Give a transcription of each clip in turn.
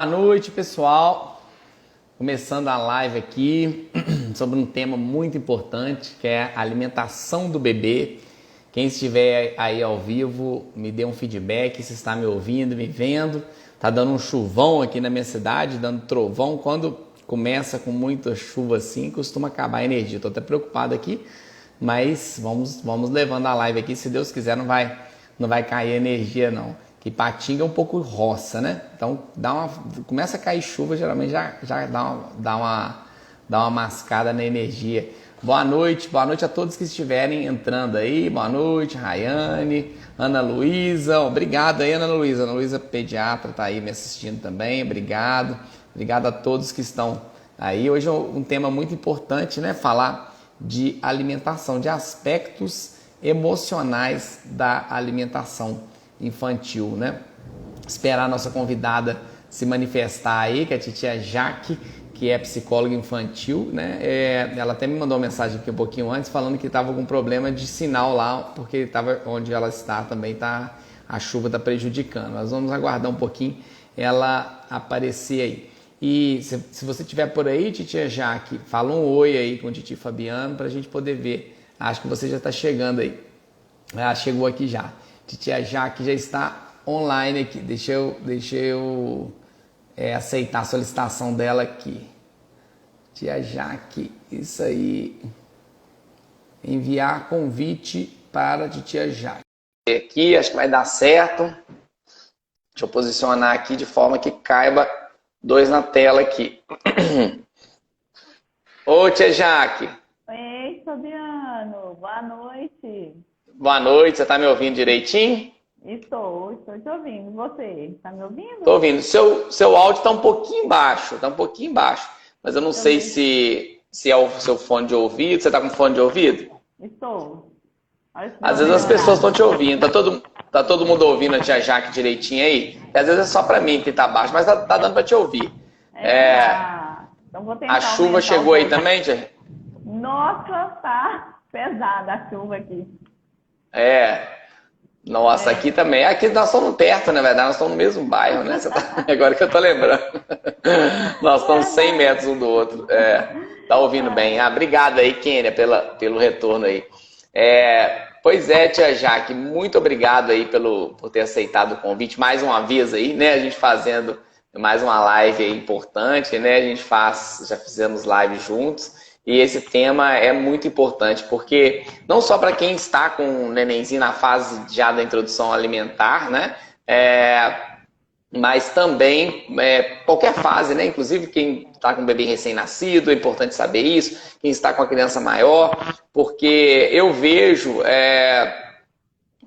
Boa noite, pessoal. Começando a live aqui sobre um tema muito importante, que é a alimentação do bebê. Quem estiver aí ao vivo, me dê um feedback se está me ouvindo, me vendo. Tá dando um chuvão aqui na minha cidade, dando trovão. Quando começa com muita chuva assim, costuma acabar a energia. Estou até preocupado aqui, mas vamos levando a live aqui. Se Deus quiser, não vai cair energia não. Que Patinga é um pouco roça, né? Então começa a cair chuva, geralmente já dá uma mascada na energia. Boa noite a todos que estiverem entrando aí. Boa noite, Rayane, Ana Luísa. Obrigado aí, Ana Luísa. Ana Luísa, pediatra, tá aí me assistindo também. Obrigado. Obrigado a todos que estão aí. Hoje é um tema muito importante, né? Falar de alimentação, de aspectos emocionais da alimentação infantil, né? Esperar a nossa convidada se manifestar aí, que é a titia Jaque, que é psicóloga infantil, né? Ela até me mandou uma mensagem aqui um pouquinho antes falando que estava com problema de sinal lá, porque estava onde ela está também a chuva está prejudicando. Nós vamos aguardar um pouquinho ela aparecer aí. E se você estiver por aí, titia Jaque, fala um oi aí com o titio Fabiano para a gente poder ver. Acho que você já está chegando aí. Chegou aqui já. Titia Jaque já está online aqui. Deixa eu aceitar a solicitação dela aqui. Tia Jaque, isso aí. Enviar convite para a titia Jaque. Aqui, acho que vai dar certo. Deixa eu posicionar aqui de forma que caiba dois na tela aqui. Ô, tia Jaque. Ei, Fabiano, boa noite. Boa noite, você está me ouvindo direitinho? Estou te ouvindo. Você, está me Tô ouvindo? ouvindo. Seu áudio tá um pouquinho baixo, Mas eu não Deixa eu sei ver. se é o seu fone de ouvido. Você tá com fone de ouvido? Estou. Olha se deu Às uma vezes as pessoas estão melhorada. te ouvindo. Tá todo mundo ouvindo a tia Jaque direitinho aí? E às vezes é só pra mim que tá baixo, mas tá dando pra te ouvir. É, Então vou a tentar chuva aumentar o chegou aí volume. também, tia? Nossa, tá pesada a chuva aqui. É. Nossa, aqui É. também. Aqui nós estamos perto, na verdade, nós estamos no mesmo bairro, né? Agora que eu tô lembrando. Nós estamos 100 Verdade. metros um do outro. Tá ouvindo bem. Ah, Obrigado aí, Kênia, pelo retorno aí. Pois é, tia Jaque, muito obrigado aí por ter aceitado o convite. Mais uma vez aí, né? A gente fazendo mais uma live aí importante, né? Já fizemos live juntos. E esse tema é muito importante, porque não só para quem está com o nenenzinho na fase já da introdução alimentar, né? Mas também qualquer fase, né? Inclusive quem está com um bebê recém-nascido, é importante saber isso. Quem está com a criança maior, porque eu vejo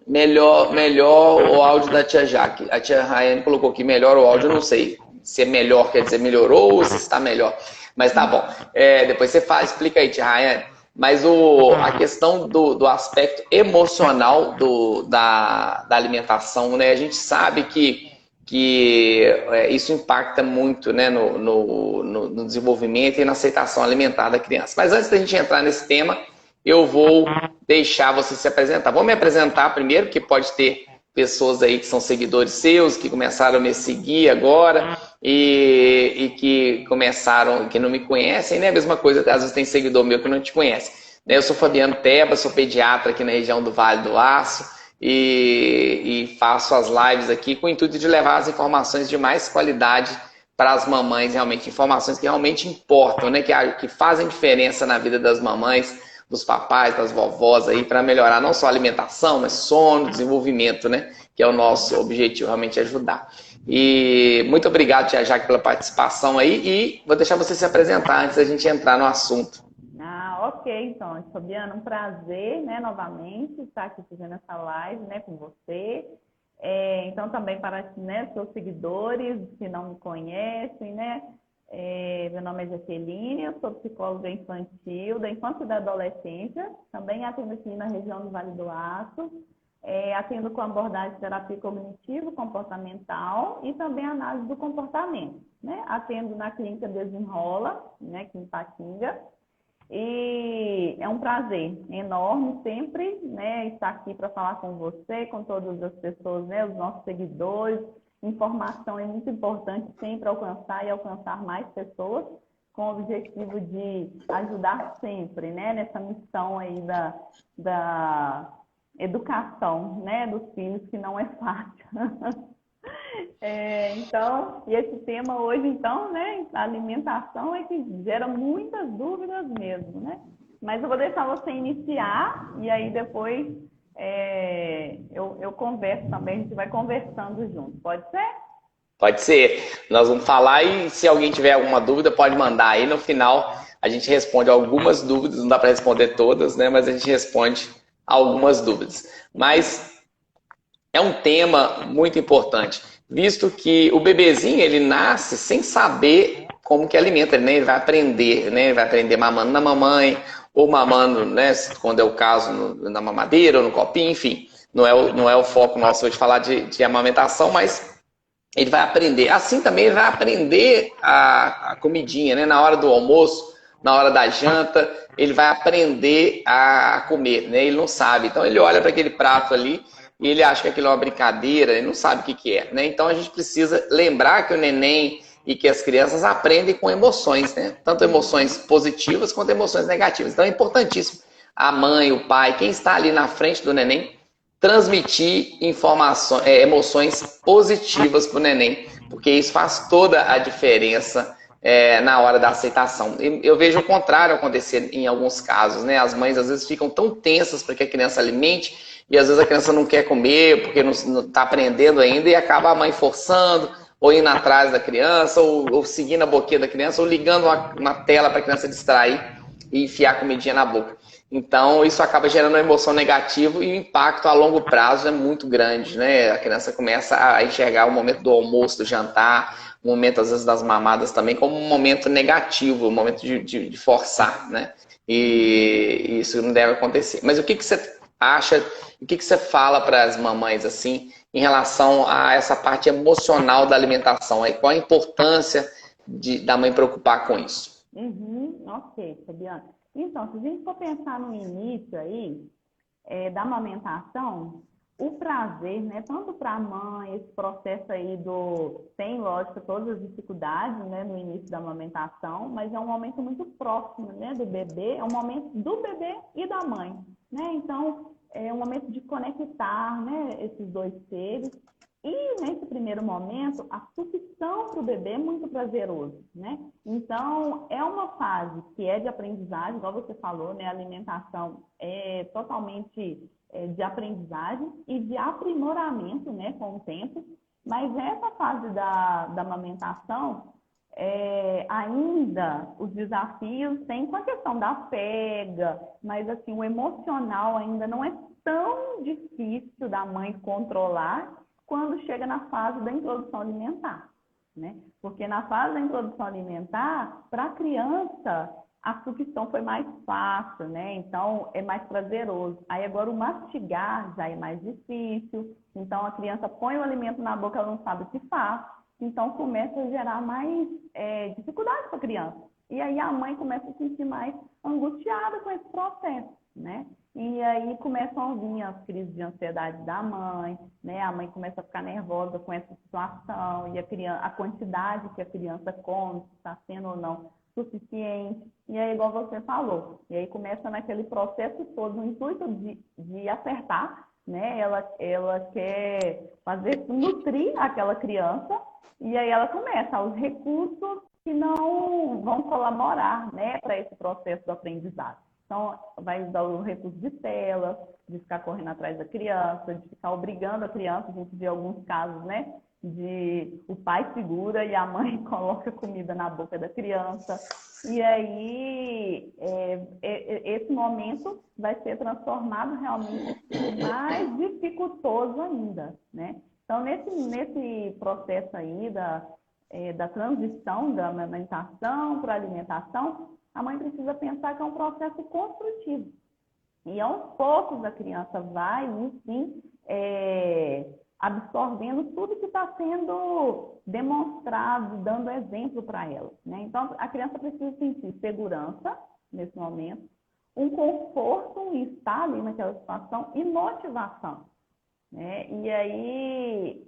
melhor o áudio da tia Jaque. A tia Rayane colocou aqui melhor o áudio, eu não sei se é melhor, quer dizer melhorou ou se está melhor. Mas tá bom. Depois você explica aí, tia Rayane. Mas a questão do aspecto emocional da alimentação, né? A gente sabe que isso impacta muito, né, no desenvolvimento e na aceitação alimentar da criança. Mas antes da gente entrar nesse tema, eu vou deixar você se apresentar. Vou me apresentar primeiro, porque pode ter pessoas aí que são seguidores seus, que começaram a me seguir agora e que que não me conhecem, né? A mesma coisa, às vezes tem seguidor meu que não te conhece. Eu sou Fabiano Teba, sou pediatra aqui na região do Vale do Aço e faço as lives aqui com o intuito de levar as informações de mais qualidade para as mamães, realmente, informações que realmente importam, né? Que fazem diferença na vida das mamães, dos papais, das vovós aí, para melhorar não só a alimentação, mas sono, desenvolvimento, né? Que é o nosso objetivo, realmente ajudar. E muito obrigado, tia Jaque, pela participação aí. E vou deixar você se apresentar antes da gente entrar no assunto. ok, então, Fabiano, um prazer, né, novamente estar aqui fazendo essa live, né, com você. Então, também para, né, seus seguidores que não me conhecem, né, meu nome é Jaqueline, eu sou psicóloga infantil, da infância e da adolescência, também atendo aqui na região do Vale do Aço, atendo com abordagem de terapia cognitivo-comportamental e também análise do comportamento, né, atendo na clínica Desenrola, né, aqui em Patinga. E é um prazer enorme sempre, né, estar aqui para falar com você, com todas as pessoas, né, os nossos seguidores, informação é muito importante sempre alcançar e alcançar mais pessoas, com o objetivo de ajudar sempre, né, nessa missão aí da educação, né, dos filhos, que não é fácil. Então, e esse tema hoje, então, né, a alimentação é que gera muitas dúvidas mesmo, né? Mas eu vou deixar você iniciar e aí depois eu converso também, a gente vai conversando junto, pode ser? Pode ser. Nós vamos falar e se alguém tiver alguma dúvida, pode mandar aí. No final, a gente responde algumas dúvidas. Não dá para responder todas, né? Mas a gente responde algumas dúvidas. Mas é um tema muito importante, visto que o bebezinho, ele nasce sem saber como que alimenta, né? Ele vai aprender, né? Ele vai aprender mamando na mamãe, ou mamando, né? Quando é o caso, na mamadeira ou no copinho, enfim. Não é o foco nosso hoje falar de amamentação, mas ele vai aprender. Assim também ele vai aprender a comidinha, né? Na hora do almoço, na hora da janta, ele vai aprender a comer, né? Ele não sabe. Então ele olha para aquele prato ali e ele acha que aquilo é uma brincadeira, ele não sabe o que que é, né? Então a gente precisa lembrar que o neném e que as crianças aprendem com emoções, né? Tanto emoções positivas quanto emoções negativas. Então é importantíssimo a mãe, o pai, quem está ali na frente do neném, transmitir informações, emoções positivas para o neném, porque isso faz toda a diferença na hora da aceitação. Eu vejo o contrário acontecer em alguns casos, né? As mães às vezes ficam tão tensas para que a criança alimente e às vezes a criança não quer comer porque não está aprendendo ainda e acaba a mãe forçando, ou indo atrás da criança, ou seguindo a boquinha da criança, ou ligando uma tela para a criança distrair e enfiar a comidinha na boca. Então, isso acaba gerando uma emoção negativa e o impacto a longo prazo é muito grande, né? A criança começa a enxergar o momento do almoço, do jantar, o momento, às vezes, das mamadas também, como um momento negativo, um momento de forçar, né? E isso não deve acontecer. Mas o que você acha, o que você fala para as mamães, assim, em relação a essa parte emocional da alimentação? Qual a importância da mãe preocupar com isso? Ok, Fabiana. Então, se a gente for pensar no início aí, da amamentação, o prazer, né, tanto para a mãe, esse processo aí tem, lógico, todas as dificuldades, né, no início da amamentação, mas é um momento muito próximo, né, do bebê, é um momento do bebê e da mãe, né? Então, é um momento de conectar, né, esses dois seres. E nesse primeiro momento, a sucção para o bebê é muito prazeroso, né? Então, é uma fase que é de aprendizagem, igual você falou, né? A alimentação é totalmente de aprendizagem e de aprimoramento, né? Com o tempo. Mas essa fase da amamentação, ainda os desafios tem com a questão da pega, mas assim, o emocional ainda não é tão difícil da mãe controlar quando chega na fase da introdução alimentar, né? Porque na fase da introdução alimentar, para a criança, a sucção foi mais fácil, né? Então, é mais prazeroso. Aí agora o mastigar já é mais difícil. Então, a criança põe o alimento na boca, ela não sabe o que faz. Então, começa a gerar mais dificuldade para a criança. E aí a mãe começa a se sentir mais angustiada com esse processo, né? E aí começam a vir as crises de ansiedade da mãe, né? A mãe começa a ficar nervosa com essa situação e a quantidade que a criança come, se está sendo ou não suficiente. E aí, igual você falou, e aí começa naquele processo todo, no intuito de acertar, né? Ela quer nutrir aquela criança e aí ela começa os recursos que não vão colaborar, né, para esse processo do aprendizado. Então, vai usar o recurso de tela, de ficar correndo atrás da criança, de ficar obrigando a criança. A gente vê alguns casos, né? De o pai segura e a mãe coloca comida na boca da criança. E aí, esse momento vai ser transformado realmente mais dificultoso ainda, né? Então, nesse processo aí da transição da amamentação para a alimentação, a mãe precisa pensar que é um processo construtivo. E aos poucos a criança vai, enfim, absorvendo tudo que está sendo demonstrado, dando exemplo para ela, né? Então, a criança precisa sentir segurança nesse momento, um conforto em estar ali naquela situação e motivação. né? E aí,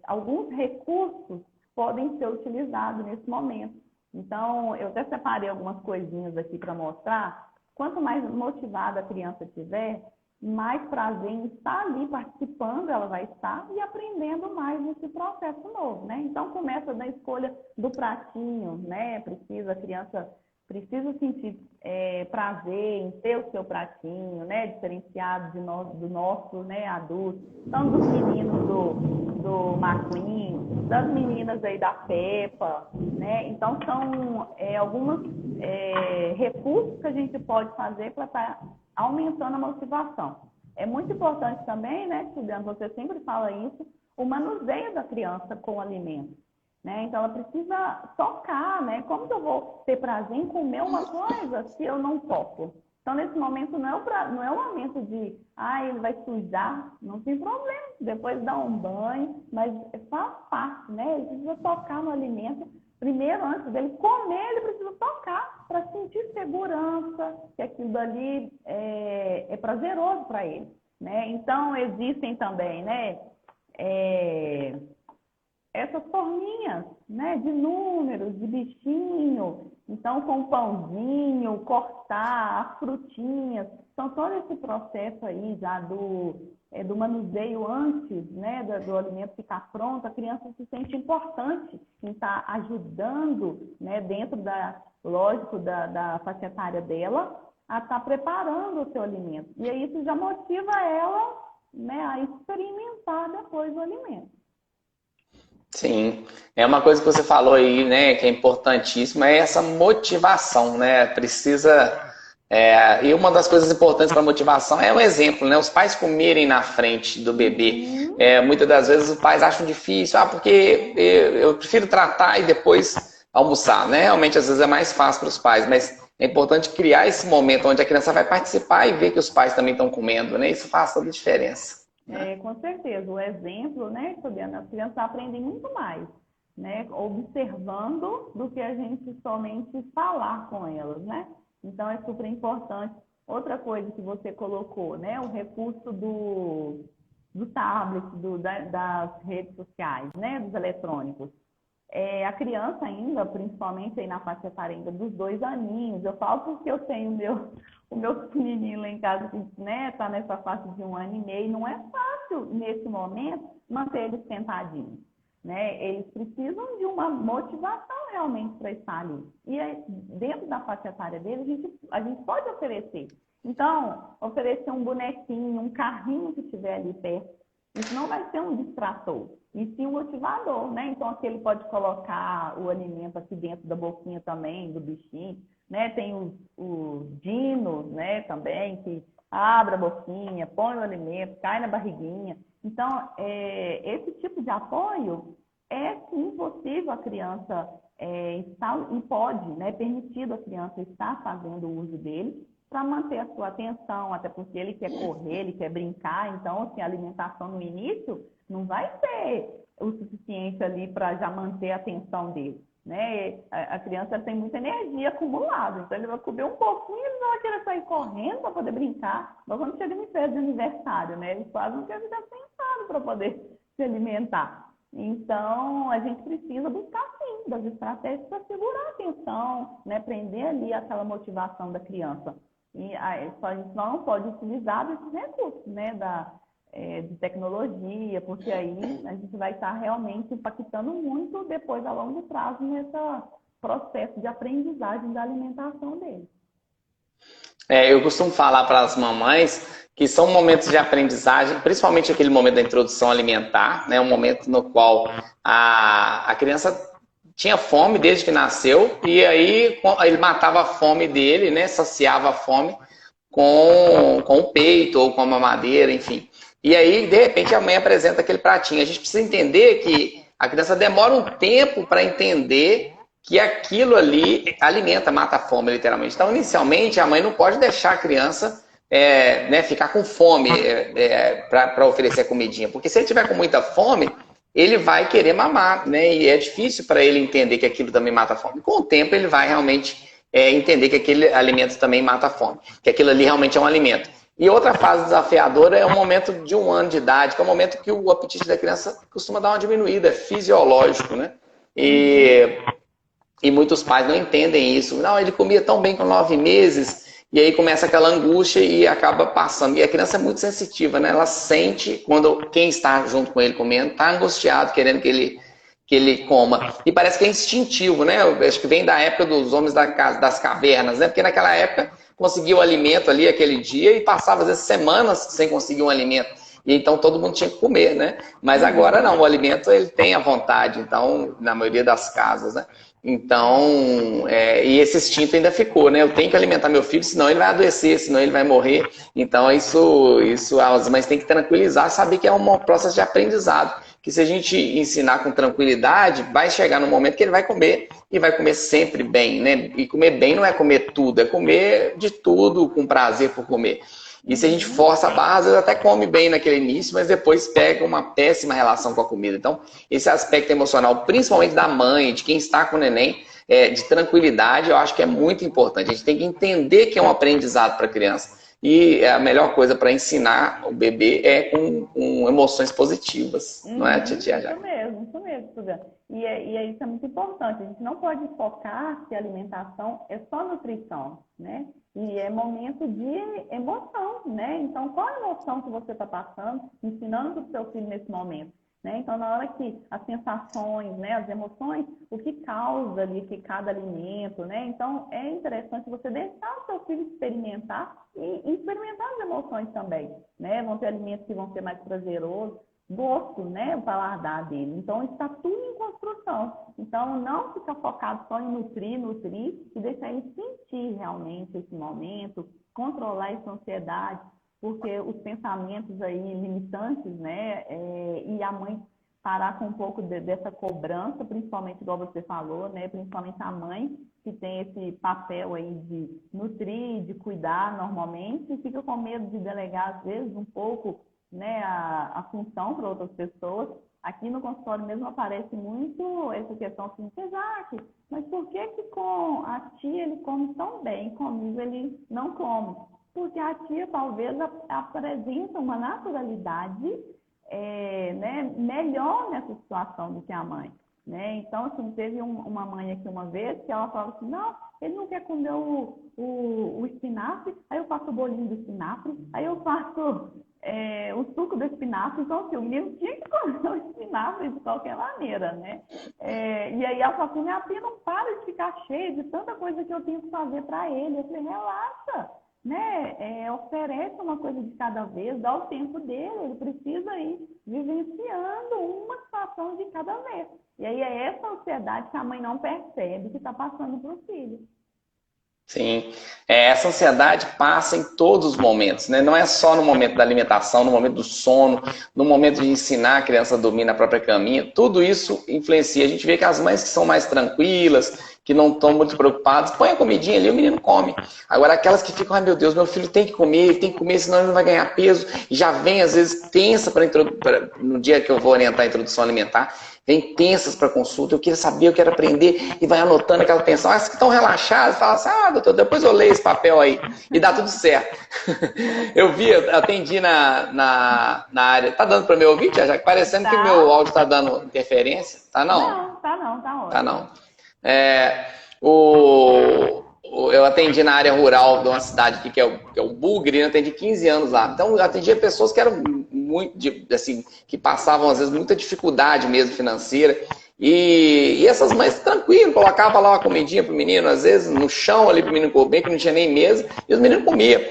alguns recursos podem ser utilizados nesse momento. Então, eu até separei algumas coisinhas aqui para mostrar. Quanto mais motivada a criança tiver, mais prazer em estar ali participando ela vai estar e aprendendo mais nesse processo novo, né? Então, começa da escolha do pratinho, né? A criança precisa sentir prazer em ter o seu pratinho, né? Diferenciado do nosso, né, adulto. Então, dos meninos do McQueen, das meninas aí da Peppa, né? Então, são alguns recursos que a gente pode fazer para estar aumentando a motivação. É muito importante também, né, Juliana, você sempre fala isso, o manuseio da criança com o alimento, né? Então, ela precisa tocar, né? Como que eu vou ter prazer em comer uma coisa se eu não toco? Então, nesse momento, não é um momento de, ele vai sujar, não tem problema, depois dá um banho, mas faz parte, né? Ele precisa tocar no alimento. Primeiro, antes dele comer, ele precisa tocar para sentir segurança, que aquilo ali é prazeroso para ele, né? Então, existem também, né, essas forminhas, né, de números, de bichinho. Então, com o pãozinho, cortar as frutinhas. Então, todo esse processo aí já do manuseio antes, né, do alimento ficar pronto, a criança se sente importante em estar ajudando, né, dentro lógico, da faixa etária dela, a estar preparando o seu alimento. E aí isso já motiva ela, né, a experimentar depois o alimento. Sim, é uma coisa que você falou aí, né, que é importantíssima, é essa motivação, né? E uma das coisas importantes para a motivação é o exemplo, né? Os pais comerem na frente do bebê. Muitas das vezes os pais acham difícil, porque eu prefiro tratar e depois almoçar, né? Realmente, às vezes é mais fácil para os pais, mas é importante criar esse momento onde a criança vai participar e ver que os pais também estão comendo, né? Isso faz toda a diferença. Com certeza, o exemplo, né, Fabiana, as crianças aprendem muito mais, né, observando do que a gente somente falar com elas, né? Então é super importante. Outra coisa que você colocou, né, o recurso do tablet, das redes sociais, né, dos eletrônicos. A criança ainda, principalmente aí na faixa etária ainda dos 2 aninhos, eu falo porque eu tenho o meu pequenininho lá em casa que, né, tá nessa faixa de 1 ano e meio, não é fácil nesse momento manter eles sentadinhos, né? Eles precisam de uma motivação realmente para estar ali. E aí, dentro da faixa etária deles, a gente pode oferecer. Então, oferecer um bonequinho, um carrinho que estiver ali perto, isso não vai ser um distrator, e sim um motivador, né? Então, aqui ele pode colocar o alimento aqui dentro da boquinha também, do bichinho, né? Tem os dinos, né, também, que abre a boquinha, põe o alimento, cai na barriguinha. Então, esse tipo de apoio é sim possível a criança estar, e pode, né, permitido a criança estar fazendo o uso dele para manter a sua atenção, até porque ele quer correr, ele quer brincar, então, assim, a alimentação no início não vai ser o suficiente ali para já manter a atenção dele, né? A criança tem muita energia acumulada, então ele vai comer um pouquinho, ele não vai querer sair correndo para poder brincar. Mas quando chega em festa de aniversário, né, eles quase não querem ficar sentados para poder se alimentar. Então, a gente precisa buscar, sim, das estratégias para segurar a atenção, né, prender ali aquela motivação da criança. E a gente não pode utilizar esses recursos, né, de tecnologia, porque aí a gente vai estar realmente impactando muito depois, a longo prazo, nesse processo de aprendizagem da alimentação dele. Eu costumo falar para as mamães que são momentos de aprendizagem, principalmente aquele momento da introdução alimentar, né, um momento no qual a criança tinha fome desde que nasceu, e aí ele matava a fome dele, né, saciava a fome com o peito ou com a mamadeira, enfim. E aí, de repente, a mãe apresenta aquele pratinho. A gente precisa entender que a criança demora um tempo para entender que aquilo ali alimenta, mata a fome, literalmente. Então, inicialmente, a mãe não pode deixar a criança né, ficar com fome para oferecer a comidinha. Porque se ele tiver com muita fome, ele vai querer mamar, né? E é difícil para ele entender que aquilo também mata a fome. Com o tempo, ele vai realmente entender que aquele alimento também mata a fome. Que aquilo ali realmente é um alimento. E outra fase desafiadora é o momento de 1 ano de idade, que é o momento que o apetite da criança costuma dar uma diminuída, é fisiológico, né? E muitos pais não entendem isso. Não, ele comia tão bem com 9 meses, e aí começa aquela angústia e acaba passando. E a criança é muito sensitiva, né? Ela sente quando quem está junto com ele comendo está angustiado, querendo que ele coma. E parece que é instintivo, né? Eu acho que vem da época dos homens das cavernas, né? Porque naquela época conseguia o alimento ali aquele dia e passava às vezes semanas sem conseguir um alimento. E então todo mundo tinha que comer, né? Mas agora não, o alimento ele tem à vontade, então, na maioria das casas, né? Então, e esse instinto ainda ficou, né? Eu tenho que alimentar meu filho, senão ele vai adoecer, senão ele vai morrer. Então, isso as mães têm que tranquilizar, saber que é um processo de aprendizado. Que se a gente ensinar com tranquilidade, vai chegar no momento que ele vai comer e vai comer sempre bem, né? E comer bem não é comer tudo, é comer de tudo com prazer por comer. E se a gente força a barra, às vezes até come bem naquele início, mas depois pega uma péssima relação com a comida. Então, esse aspecto emocional, principalmente da mãe, de quem está com o neném, de tranquilidade, eu acho que é muito importante. A gente tem que entender que é um aprendizado para a criança. E a melhor coisa para ensinar o bebê é com emoções positivas, não é, Titia? Isso mesmo, Suzana. E isso é muito importante. A gente não pode focar que a alimentação é só nutrição, né? E é momento de emoção, né? Então, qual a emoção que você está passando, ensinando para o seu filho nesse momento? Né? Então, na hora que as sensações, né, as emoções, o que causa ali que cada alimento, né? Então, é interessante você deixar o seu filho experimentar e experimentar as emoções também, né? Vão ter alimentos que vão ser mais prazerosos, gosto, né? O paladar dele. Então, está tudo em construção. Então, não ficar focado só em nutrir e deixar ele sentir realmente esse momento, controlar essa ansiedade, porque os pensamentos aí limitantes, né, e a mãe parar com um pouco dessa cobrança, principalmente, igual você falou, né, principalmente a mãe, que tem esse papel aí de nutrir, de cuidar normalmente, e fica com medo de delegar, às vezes, um pouco, né, a função para outras pessoas. Aqui no consultório mesmo aparece muito essa questão assim, Jaque, mas por que com a tia ele come tão bem, comigo ele não come? Porque a tia talvez apresenta uma naturalidade né, melhor nessa situação do que a mãe. Né? Então, assim, teve uma mãe aqui uma vez que ela falou assim, não, ele não quer comer o espinafre, aí eu faço o bolinho do espinafre, aí eu faço o suco do espinafre, então assim, o menino tinha que comer o espinafre de qualquer maneira, né? E aí ela falou assim, minha tia não para de ficar cheia de tanta coisa que eu tenho que fazer para ele. Eu falei, relaxa, né? Oferece uma coisa de cada vez, dá o tempo dele, ele precisa ir vivenciando uma situação de cada vez. E aí é essa ansiedade que a mãe não percebe que está passando para o filho. Sim, essa ansiedade passa em todos os momentos, né? Não é só no momento da alimentação, no momento do sono, no momento de ensinar a criança a dormir na própria caminha, tudo isso influencia. A gente vê que as mães que são mais tranquilas, que não estão muito preocupadas, põe a comidinha ali, o menino come. Agora aquelas que ficam, ai meu Deus, meu filho tem que comer, ele tem que comer, senão ele não vai ganhar peso, e já vem às vezes tensa no dia que eu vou orientar a introdução alimentar, vem tensas para consulta, eu quero saber, eu quero aprender, e vai anotando aquela tensão. As que estão relaxadas, fala assim, doutor, depois eu leio esse papel aí, e dá tudo certo. Eu atendi na área, tá dando para me ouvir, já parecendo que meu áudio tá dando interferência, tá não? Não, tá ótimo. Tá não. Eu atendi na área rural de uma cidade aqui, que é o Bugre, eu atendi 15 anos lá. Então, eu atendia pessoas que eram muito, assim, que passavam, às vezes, muita dificuldade mesmo financeira. E essas mães, tranquilo, colocavam lá uma comidinha pro menino, às vezes, no chão ali pro menino comer, que não tinha nem mesa, e os meninos comiam.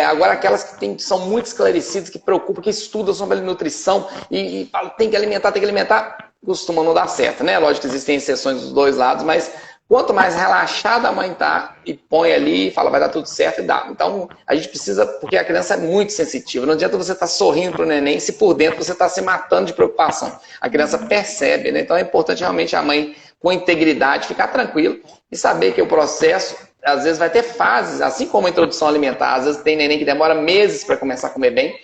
Agora, aquelas que são muito esclarecidas, que preocupam, que estudam sobre a nutrição e falam, tem que alimentar, costuma não dar certo, né? Lógico que existem exceções dos dois lados, mas quanto mais relaxada a mãe tá e põe ali e fala, vai dar tudo certo e dá. Então, a gente precisa, porque a criança é muito sensitiva. Não adianta você estar sorrindo pro neném se por dentro você está se matando de preocupação. A criança percebe, né? Então, é importante realmente a mãe, com integridade, ficar tranquilo e saber que o processo, às vezes, vai ter fases, assim como a introdução alimentar. Às vezes tem neném que demora meses para começar a comer bem.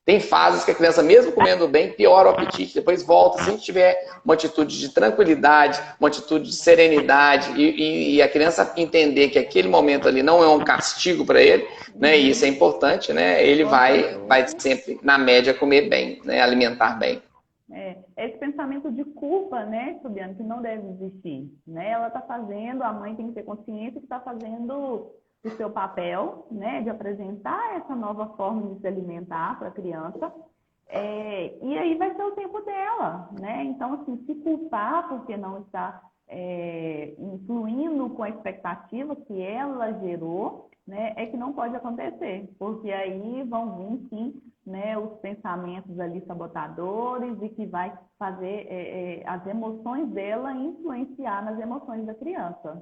Tem fases que a criança, mesmo comendo bem, piora o apetite, depois volta. Se a gente tiver uma atitude de tranquilidade, uma atitude de serenidade e a criança entender que aquele momento ali não é um castigo para ele, né? E isso é importante, né? Ele vai sempre, na média, comer bem, né? Alimentar bem. Esse pensamento de culpa, né, Fabiano, que não deve existir, né? Ela está fazendo, a mãe tem que ter consciência que está fazendo o seu papel, né, de apresentar essa nova forma de se alimentar para a criança, e aí vai ser o tempo dela, né? Então, assim, se culpar porque não está influindo com a expectativa que ela gerou, né, é que não pode acontecer, porque aí vão vir, sim, né, os pensamentos ali sabotadores e que vai fazer as emoções dela influenciar nas emoções da criança.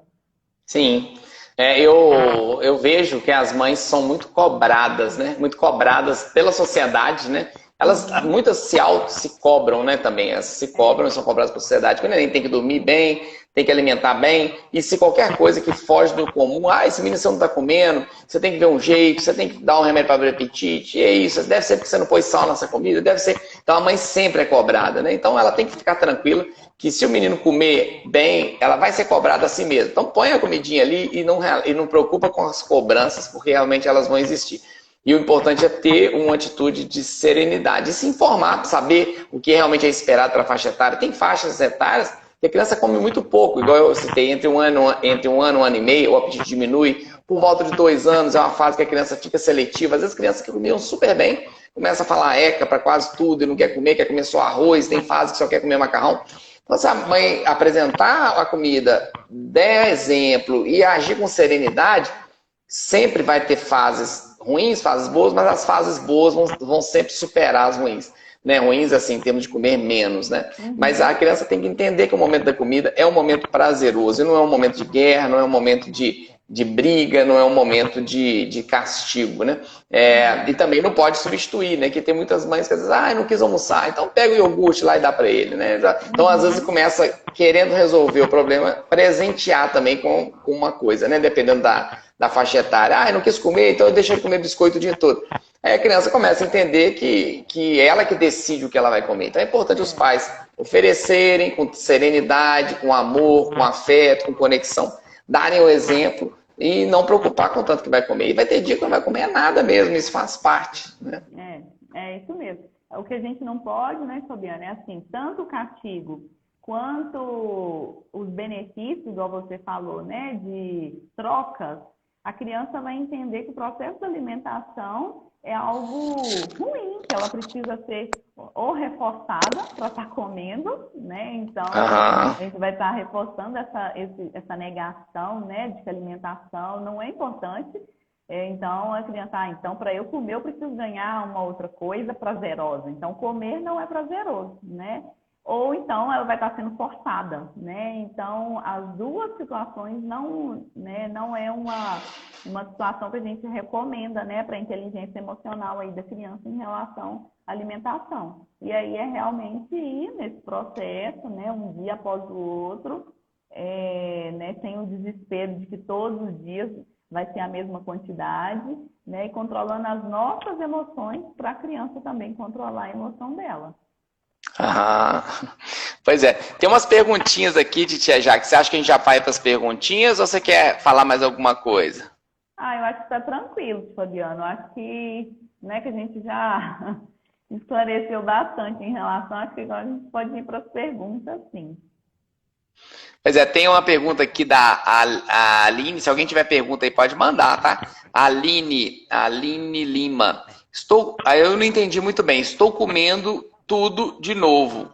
Sim, eu vejo que as mães são muito cobradas, né? Muito cobradas pela sociedade, né? Muitas se cobram, né? Também, elas se cobram e são cobradas pela sociedade. Que o neném tem que dormir bem, tem que alimentar bem, e se qualquer coisa que foge do comum, esse menino você não está comendo, você tem que ver um jeito, você tem que dar um remédio para abrir apetite, e é isso, deve ser porque você não pôs sal nessa comida, deve ser. Então a mãe sempre é cobrada, né? Então ela tem que ficar tranquila que se o menino comer bem, ela vai ser cobrada assim mesmo. Então põe a comidinha ali e não preocupa com as cobranças, porque realmente elas vão existir. E o importante é ter uma atitude de serenidade, e se informar, saber o que realmente é esperado para a faixa etária. Tem faixas etárias que a criança come muito pouco, igual eu citei, entre um ano e um ano e meio, o apetite diminui. Por volta de 2 anos é uma fase que a criança fica seletiva. Às vezes crianças que comiam super bem, começa a falar eca para quase tudo e não quer comer só arroz, tem fase que só quer comer macarrão. Então, se a mãe apresentar a comida, der exemplo e agir com serenidade, sempre vai ter fases ruins, fases boas, mas as fases boas vão sempre superar as ruins. Né? Ruins, assim, em termos de comer menos, né? Mas a criança tem que entender que o momento da comida é um momento prazeroso, e não é um momento de guerra, não é um momento de briga, não é um momento de castigo, né? E também não pode substituir, né? Que tem muitas mães que dizem, não quis almoçar, então pega o iogurte lá e dá para ele, né? Então, às vezes, começa querendo resolver o problema, presentear também com uma coisa, né? Dependendo da faixa etária. Não quis comer, então eu deixo ele comer biscoito o dia todo. Aí a criança começa a entender que é ela que decide o que ela vai comer. Então é importante os pais oferecerem com serenidade, com amor, com afeto, com conexão, darem o exemplo e não preocupar com o tanto que vai comer. E vai ter dia que não vai comer nada mesmo, isso faz parte. Né? É isso mesmo. O que a gente não pode, né, Fabiana, é assim, tanto o castigo quanto os benefícios, igual você falou, né, de trocas, a criança vai entender que o processo da alimentação é algo ruim, que ela precisa ser ou reforçada para estar comendo, né? Então, a gente vai estar reforçando essa negação, né, de que a alimentação não é importante. Então, a criança, então, para eu comer, eu preciso ganhar uma outra coisa prazerosa. Então, comer não é prazeroso, né? Ou então ela vai estar sendo forçada, né? Então, as duas situações não é uma situação que a gente recomenda, né, para a inteligência emocional aí da criança em relação à alimentação. E aí é realmente ir nesse processo, né, um dia após o outro, né, sem o desespero de que todos os dias vai ser a mesma quantidade, né, e controlando as nossas emoções para a criança também controlar a emoção dela. Pois é. Tem umas perguntinhas aqui de tia Jaque. Você acha que a gente já vai para as perguntinhas ou você quer falar mais alguma coisa? Eu acho que está tranquilo, Fabiano. Eu acho que, né, que a gente já esclareceu bastante em relação. Acho que agora a gente pode ir para as perguntas, sim. Pois é, tem uma pergunta aqui da Aline. Se alguém tiver pergunta aí, pode mandar, tá? Aline Lima. Eu não entendi muito bem. Estou comendo tudo de novo.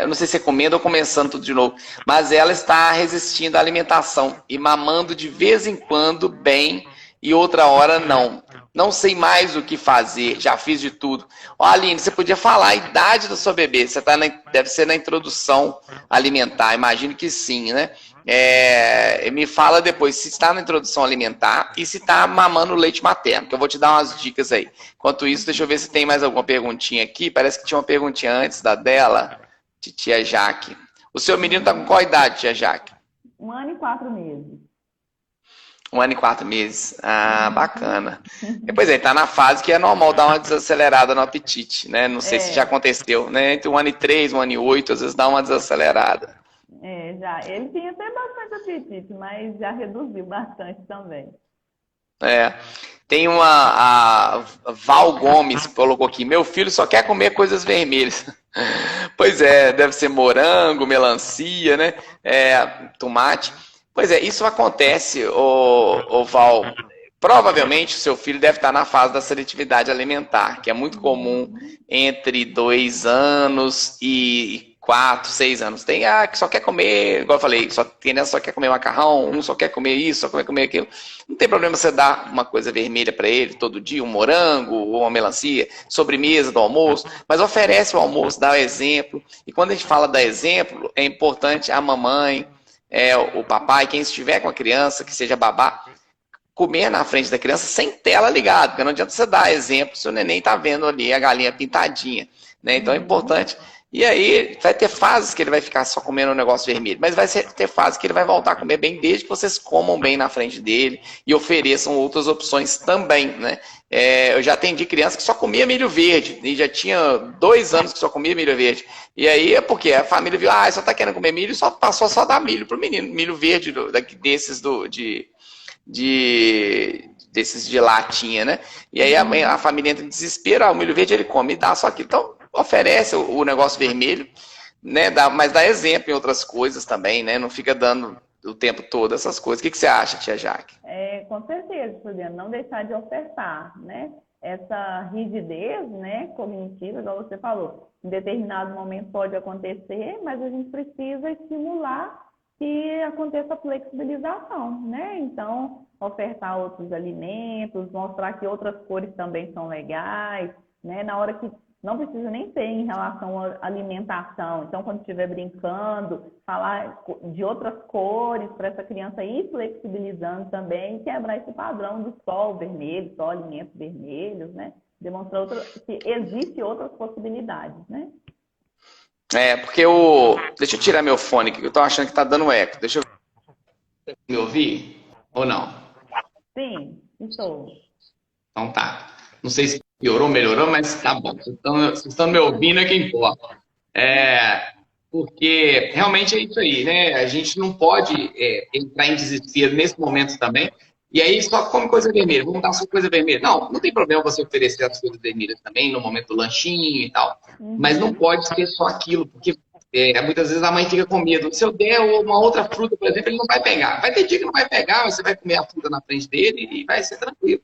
Eu não sei se é comendo ou começando tudo de novo. Mas ela está resistindo à alimentação e mamando de vez em quando bem e outra hora não. Não sei mais o que fazer, já fiz de tudo. Aline, você podia falar a idade do seu bebê. Você deve ser na introdução alimentar, imagino que sim, né? Me fala depois se está na introdução alimentar e se está mamando leite materno, que eu vou te dar umas dicas aí. Enquanto isso, deixa eu ver se tem mais alguma perguntinha aqui. Parece que tinha uma perguntinha antes da dela, de tia Jaque. O seu menino está com qual idade, tia Jaque? 1 ano e 4 meses. Um ano e 4 meses. Ah, bacana. Pois é, tá na fase que é normal dar uma desacelerada no apetite, né? Não sei se já É, aconteceu, né? Entre 1 ano e 3, 1 ano e 8, às vezes dá uma desacelerada. já. Ele tinha até bastante apetite, mas já reduziu bastante também. É. Tem a Val Gomes que colocou aqui. Meu filho só quer comer coisas vermelhas. Pois é, deve ser morango, melancia, né? Tomate. Pois é, isso acontece, ô Val. Provavelmente o seu filho deve estar na fase da seletividade alimentar, que é muito comum Uhum, entre 2 anos e 4, 6 anos. Tem que só quer comer, igual eu falei, só quer comer macarrão, um só quer comer isso, só quer comer aquilo. Não tem problema você dar uma coisa vermelha para ele todo dia, um morango ou uma melancia, sobremesa do almoço, mas oferece o almoço, dá o exemplo. E quando a gente fala dar exemplo, é importante a mamãe, o papai, quem estiver com a criança, que seja babá, comer na frente da criança sem tela ligada, porque não adianta você dar exemplo se o neném está vendo ali a galinha pintadinha, né? Então é uhum. importante. E aí vai ter fases que ele vai ficar só comendo um negócio vermelho, mas ter fases que ele vai voltar a comer bem desde que vocês comam bem na frente dele e ofereçam outras opções também, né? Eu já atendi criança que só comia milho verde e já tinha 2 anos que só comia milho verde. E aí é porque a família viu, só tá querendo comer milho, só passou só a dar milho pro menino, milho verde desses desses de latinha, né? E aí a Uhum. família entra em desespero, o milho verde ele come e dá só aquilo. Então, oferece o negócio vermelho, né? Mas dá exemplo em outras coisas também, né? Não fica dando o tempo todo essas coisas. O que você acha, tia Jaque? Com certeza, Juliana, não deixar de ofertar, né? Essa rigidez, né, cognitiva, igual você falou, em determinado momento pode acontecer, mas a gente precisa estimular que aconteça a flexibilização, né? Então, ofertar outros alimentos, mostrar que outras cores também são legais, né? Na hora que não precisa nem ter em relação à alimentação. Então, quando estiver brincando, falar de outras cores para essa criança ir flexibilizando também e quebrar esse padrão do só o vermelho, só alimentos vermelhos, né? Demonstrar que existe outras possibilidades, né? Porque deixa eu tirar meu fone aqui, que eu tô achando que tá dando eco. Deixa eu me ouvir ou não? Sim, estou. Então tá. Não sei se piorou, melhorou, mas tá bom. Vocês estão me ouvindo, é que importa. É, porque realmente é isso aí, né? A gente não pode entrar em desespero nesse momento também. E aí só come coisa vermelha, vamos dar só coisa vermelha. Não, não tem problema você oferecer as coisas vermelhas também, no momento do lanchinho e tal. Mas não Uhum. pode ser só aquilo, porque muitas vezes a mãe fica com medo. Se eu der uma outra fruta, por exemplo, ele não vai pegar. Vai ter dia que não vai pegar, você vai comer a fruta na frente dele e vai ser tranquilo.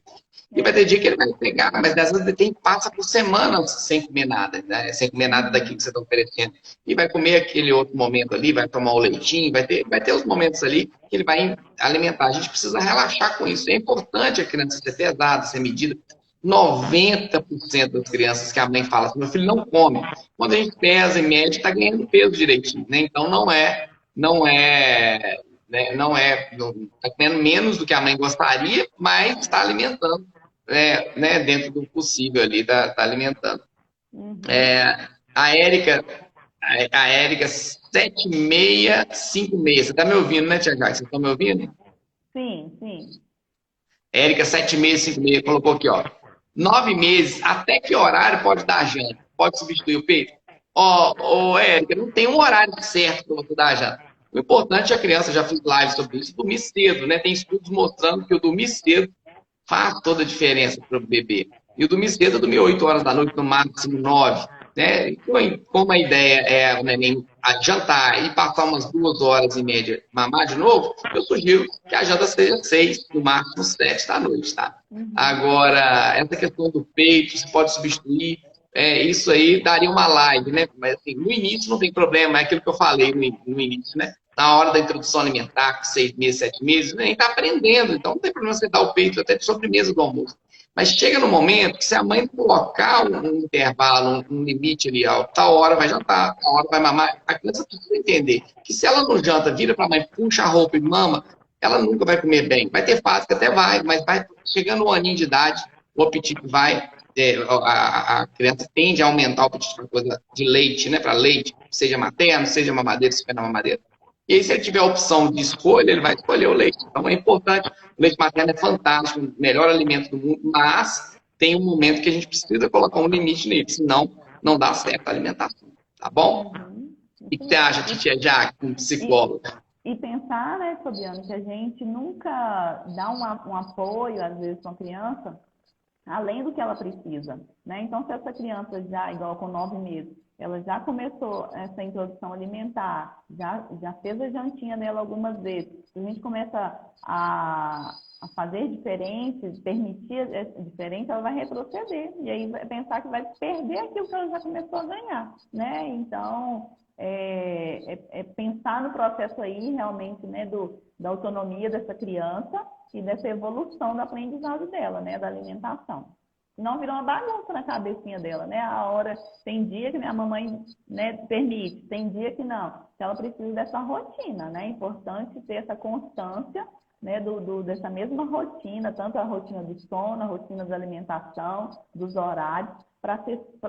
E vai ter É. dia que ele vai pegar, mas às vezes ele passa por semanas sem comer nada, né? Sem comer nada daquilo que Uhum. você está oferecendo. E vai comer aquele outro momento ali, vai tomar o leitinho, vai ter os momentos ali que ele vai alimentar. A gente precisa relaxar com isso. É importante a criança ser pesada, ser medida. 90% das crianças que a mãe fala assim, meu filho não come. Quando a gente pesa em média, está ganhando peso direitinho, né? Então não está comendo menos do que a mãe gostaria, mas está alimentando, né, dentro do possível ali, tá alimentando. Uhum. É, a Érica, a Érica 7656, você tá me ouvindo, né, Tia Jai? Vocês estão me ouvindo? Sim, sim. Érica 7656 colocou aqui, ó. 9 meses, até que horário pode dar janta? Pode substituir o peito? Érica, não tem um horário certo para você dar janta. O importante é a criança, já fiz live sobre isso, dormir cedo, né? Tem estudos mostrando que o dormir cedo faz toda a diferença para o bebê. E o dormir cedo, eu dormir 8 horas da noite, no máximo 9. Né? Então, como a ideia é o neném jantar e passar umas 2 horas em média mamar de novo, eu sugiro que a janta seja 6, no máximo 7 da noite, tá? Uhum. Agora, essa questão do peito, se pode substituir, isso aí daria uma live, né? Mas assim, no início não tem problema, é aquilo que eu falei no início, né? Na hora da introdução alimentar, com 6 meses, 7 meses, nem está aprendendo, então não tem problema você dar o peito até de sobremesa do almoço. Mas chega no momento que se a mãe colocar um intervalo, um limite ali, ó, tal hora vai jantar, tal hora vai mamar, a criança precisa entender que se ela não janta, vira para a mãe, puxa a roupa e mama, ela nunca vai comer bem. Vai ter fase que até vai, mas vai chegando um aninho de idade, o apetite vai, a criança tende a aumentar o apetite para coisa de leite, né, para leite, seja materno, seja mamadeira, se for na mamadeira. E aí, se ele tiver a opção de escolha, ele vai escolher o leite. Então, é importante. O leite materno é fantástico, o melhor alimento do mundo, mas tem um momento que a gente precisa colocar um limite nele, senão não dá certo a alimentação. Tá bom? Uhum. O Isso que você mesmo. acha, Titia Jaque, como psicóloga? E pensar, né, Fabiano, que a gente nunca dá um apoio, às vezes, para a criança, além do que ela precisa, né? Então, se essa criança já, igual com 9 meses, ela já começou essa introdução alimentar, já fez a jantinha dela algumas vezes, se a gente começa a fazer diferente, permitir diferente, ela vai retroceder. E aí vai pensar que vai perder aquilo que ela já começou a ganhar, né? Então, é pensar no processo aí, realmente, né, da autonomia dessa criança e dessa evolução do aprendizado dela, né, da alimentação. Não virou uma bagunça na cabecinha dela, né? A hora, tem dia que minha mamãe, né, permite, tem dia que não. Então, ela precisa dessa rotina, né? É importante ter essa constância, né, dessa mesma rotina, tanto a rotina do sono, a rotina da alimentação, dos horários, para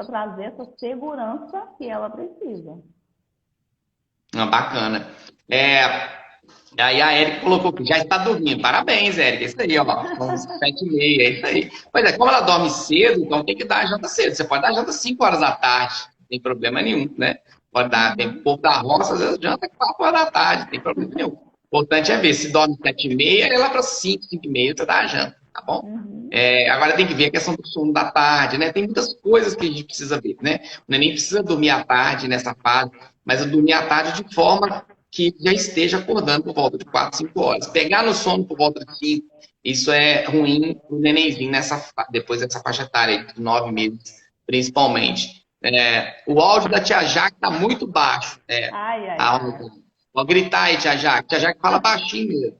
trazer essa segurança que ela precisa. Ah, bacana. Aí a Érica colocou que já está dormindo. Parabéns, Érica. É isso aí, ó. São 7h30, é isso aí. Pois é, como ela dorme cedo, então tem que dar a janta cedo. Você pode dar a janta 5 horas da tarde, não tem problema nenhum, né? Pode dar, tem Uhum, povo da roça, às vezes janta 4 horas da tarde, não tem problema nenhum. O importante é ver, se dorme 7h30, é lá para 5, 5h30, você dá a janta, tá bom? uhum, Agora tem que ver a questão do sono da tarde, né? Tem muitas coisas que a gente precisa ver, né? O neném precisa dormir à tarde nessa fase, mas eu dormir à tarde de forma que já esteja acordando por volta de 4, 5 horas. Pegar no sono por volta de 5, isso é ruim para o nenenzinho depois dessa faixa etária de 9 meses, principalmente. O áudio da tia Jaque está muito baixo. ai, ai, ai. Pode gritar aí, tia Jaque. Tia Jaque fala baixinho mesmo.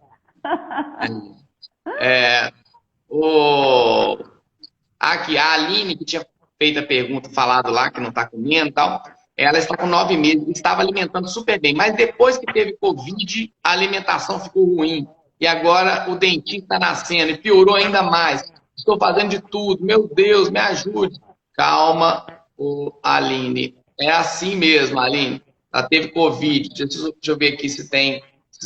O, Aqui, a Aline, que tinha feito a pergunta, falado lá, que não está comendo e tal, ela está com 9 meses, estava alimentando super bem, mas depois que teve Covid, a alimentação ficou ruim. E agora o dentinho está nascendo e piorou ainda mais. Estou fazendo de tudo, meu Deus, me ajude. Calma, Aline. É assim mesmo, Aline. Ela teve Covid. Deixa eu ver aqui se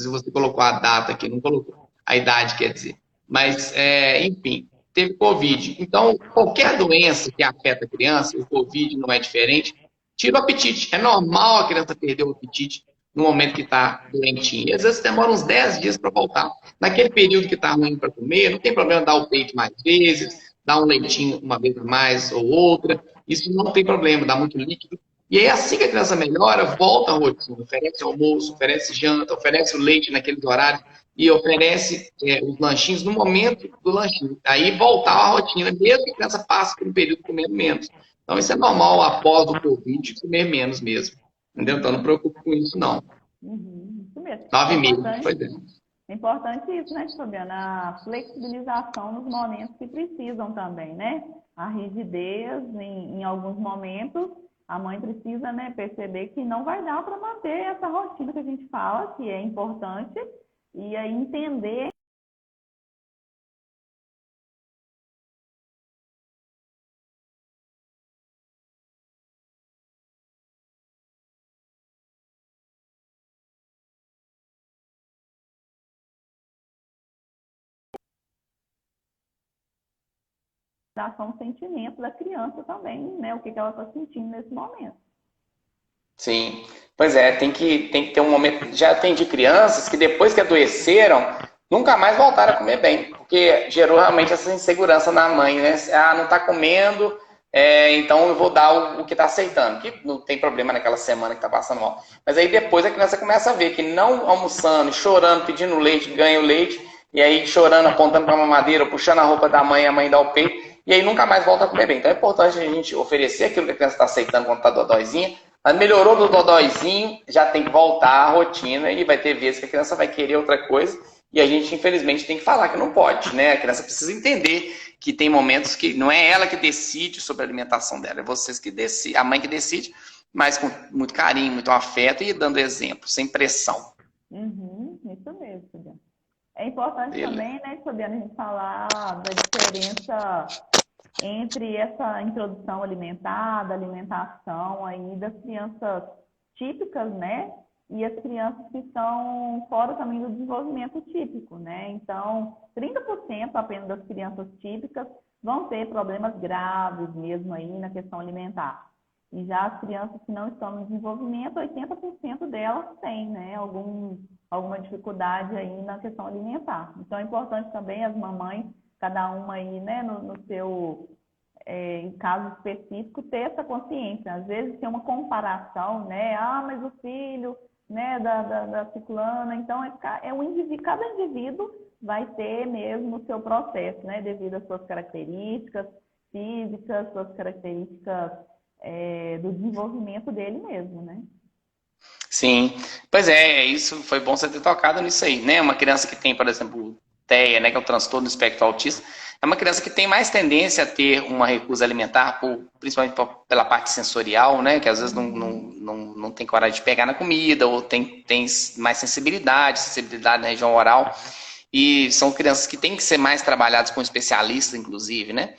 você colocou a data aqui, não colocou. A idade, quer dizer. Mas, enfim, teve Covid. Então, qualquer doença que afeta a criança, o Covid não é diferente, tira o apetite. É normal a criança perder o apetite no momento que está doentinha. E às vezes demora uns 10 dias para voltar. Naquele período que está ruim para comer, não tem problema dar o peito mais vezes, dar um leitinho uma vez a mais ou outra. Isso não tem problema, dá muito líquido. E aí, assim que a criança melhora, volta a rotina. Oferece almoço, oferece janta, oferece o leite naqueles horários e oferece os lanchinhos no momento do lanchinho. Aí voltar à rotina, mesmo que a criança passe por um período comendo menos. Então, isso é normal após o Covid, comer menos mesmo. Entendeu? Então, não Uhum, preocupe com isso, não. uhum, isso mesmo. É 9 meses, importante, pois é. é importante isso, né, Fabiana? A flexibilização nos momentos que precisam também, né? A rigidez em alguns momentos, a mãe precisa, né, perceber que não vai dar para manter essa rotina que a gente fala, que é importante, e aí entender a ação, o sentimento da criança também, né? O que ela está sentindo nesse momento. Sim, pois é, tem que ter um momento. Já atendi crianças que depois que adoeceram, nunca mais voltaram a comer bem, porque gerou realmente essa insegurança na mãe, né? Ah, não tá comendo, então eu vou dar o que tá aceitando, que não tem problema naquela semana que tá passando mal. Mas aí depois a criança começa a ver que não almoçando, chorando, pedindo leite, ganha o leite, e aí chorando, apontando para a mamadeira, puxando a roupa da mãe, a mãe dá o peito, e aí nunca mais volta a comer bem. Então é importante a gente oferecer aquilo que a criança está aceitando quando tá dodóizinha. Mas melhorou do dodóizinho, já tem que voltar à rotina e vai ter vezes que a criança vai querer outra coisa e a gente, infelizmente, tem que falar que não pode, né? A criança precisa entender que tem momentos que não é ela que decide sobre a alimentação dela, é vocês que decidem, a mãe que decide, mas com muito carinho, muito afeto e dando exemplo, sem pressão. Uhum, isso mesmo, Fabiana. É importante Beleza. também, né, Fabiana, a gente falar da diferença entre essa introdução alimentar, da alimentação aí das crianças típicas, né? e as crianças que estão fora também do desenvolvimento típico, né? Então, 30% apenas das crianças típicas vão ter problemas graves mesmo aí na questão alimentar. E já as crianças que não estão no desenvolvimento, 80% delas têm, né, alguma dificuldade aí na questão alimentar. Então é importante também as mamães, cada uma aí, né, no seu em caso específico, ter essa consciência. Às vezes tem uma comparação, né? Ah, mas o filho, né, da ciclana. Então, cada indivíduo vai ter mesmo o seu processo, né? Devido às suas características físicas, suas características do desenvolvimento dele mesmo, né? Sim, pois é, isso foi bom você ter tocado nisso aí, né? Uma criança que tem, por exemplo, TEA, né, que é o transtorno do espectro autista, é uma criança que tem mais tendência a ter uma recusa alimentar, principalmente pela parte sensorial, né? Que às vezes não tem coragem de pegar na comida, ou tem mais sensibilidade na região oral. E são crianças que têm que ser mais trabalhadas com especialistas, inclusive, né?